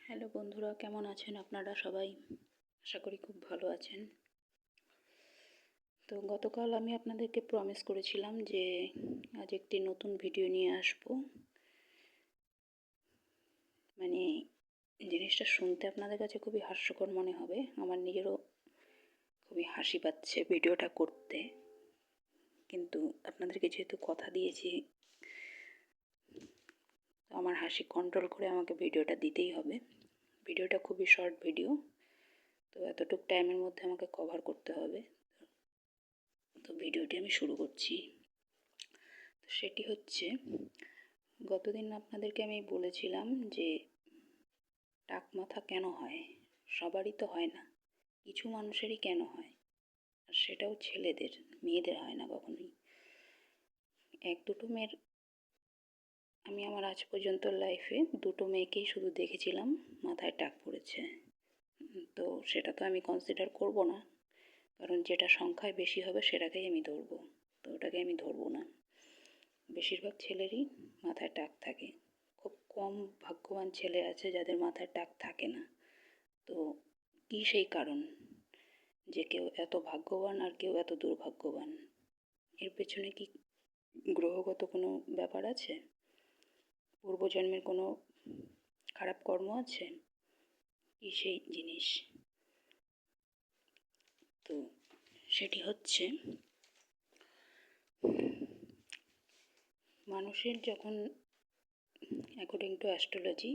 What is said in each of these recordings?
Hello বন্ধুরা, কেমন আছেন আপনারা সবাই? আশা করি খুব ভালো আছেন। তো গতকাল আমি আপনাদেরকে প্রমিস করেছিলাম যে আজ একটি নতুন ভিডিও নিয়ে আসব। মানে জিনিসটা শুনতে আপনাদের কাছে খুবই হাস্যকর মনে হবে, আমার নিজেরও খুবই হাসি পাচ্ছে ভিডিওটা করতে, কিন্তু আপনাদেরকে যেহেতু কথা দিয়েছি আমার হাসি কন্ট্রোল করে আমাকে ভিডিওটা দিতেই হবে। ভিডিওটা খুবই শর্ট ভিডিও, তো এতটুকু টাইমের মধ্যে আমাকে কভার করতে হবে। তো ভিডিওটি আমি শুরু করছি। তো সেটি হচ্ছে, গতদিন আপনাদেরকে আমি বলেছিলাম যে টাক মাথা কেন হয়। সবারই তো হয় না, কিছু মানুষেরই কেন হয়, আর সেটাও ছেলেদের, মেয়েদের হয় না কখনোই। এক দুটো মেয়ের, আমি আমার আজ পর্যন্ত লাইফে দুটো মেয়েকেই শুধু দেখেছিলাম মাথায় টাক পড়েছে। তো সেটা তো আমি কনসিডার করব না, কারণ যেটা সংখ্যায় বেশি হবে সেটাকেই আমি ধরবো, তো ওটাকে আমি ধরবো না। বেশিরভাগ ছেলেরই মাথায় টাক থাকে, খুব কম ভাগ্যবান ছেলে আছে যাদের মাথায় টাক থাকে না। তো কী সেই কারণ যে কেউ এত ভাগ্যবান আর কেউ এত দুর্ভাগ্যবান? এর পেছনে কি গ্রহগত কোনো ব্যাপার আছে? পূর্বজন্মের কোনো খারাপ কর্ম আছে? কী সেই জিনিস? তো সেটি হচ্ছে, মানুষের যখন অ্যাকর্ডিং টু অ্যাস্ট্রোলজি,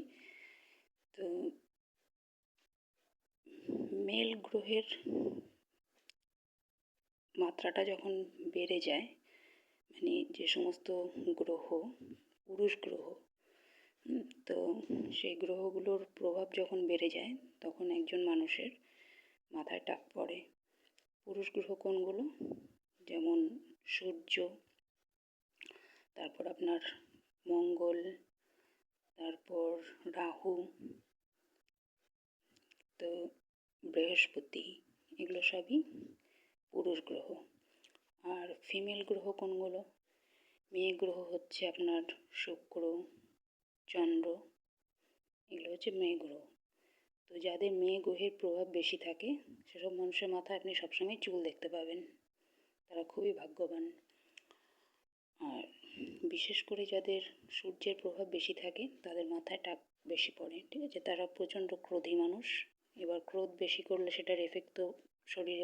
তো মেল গ্রহের মাত্রাটা যখন বেড়ে যায়, মানে যে সমস্ত গ্রহ পুরুষ গ্রহ, তো সেই গ্রহগুলোর প্রভাব যখন বেড়ে যায় তখন একজন মানুষের মাথায় টাক পড়ে। পুরুষ গ্রহ কোনগুলো? যেমন সূর্য, তারপর আপনার মঙ্গল, তারপর রাহু, তো বৃহস্পতি, এগুলো সবই পুরুষ গ্রহ। আর ফিমেল গ্রহ কোনগুলো? মেয়ে গ্রহ হচ্ছে আপনার শুক্র, চন্দ্র, এগুলো হচ্ছে মেয়ে গ্রহ। তো যাদের মেয়ে গ্রহের প্রভাব বেশি থাকে সেসব মানুষের মাথায় আপনি সবসময় চুল দেখতে পাবেন, তারা খুবই ভাগ্যবান। আর বিশেষ করে যাদের সূর্যের প্রভাব বেশি থাকে তাদের মাথায় টাক বেশি পড়ে, ঠিক আছে? তারা প্রচণ্ড ক্রোধী মানুষ। এবার ক্রোধ বেশি করলে সেটার এফেক্ট তো শরীরে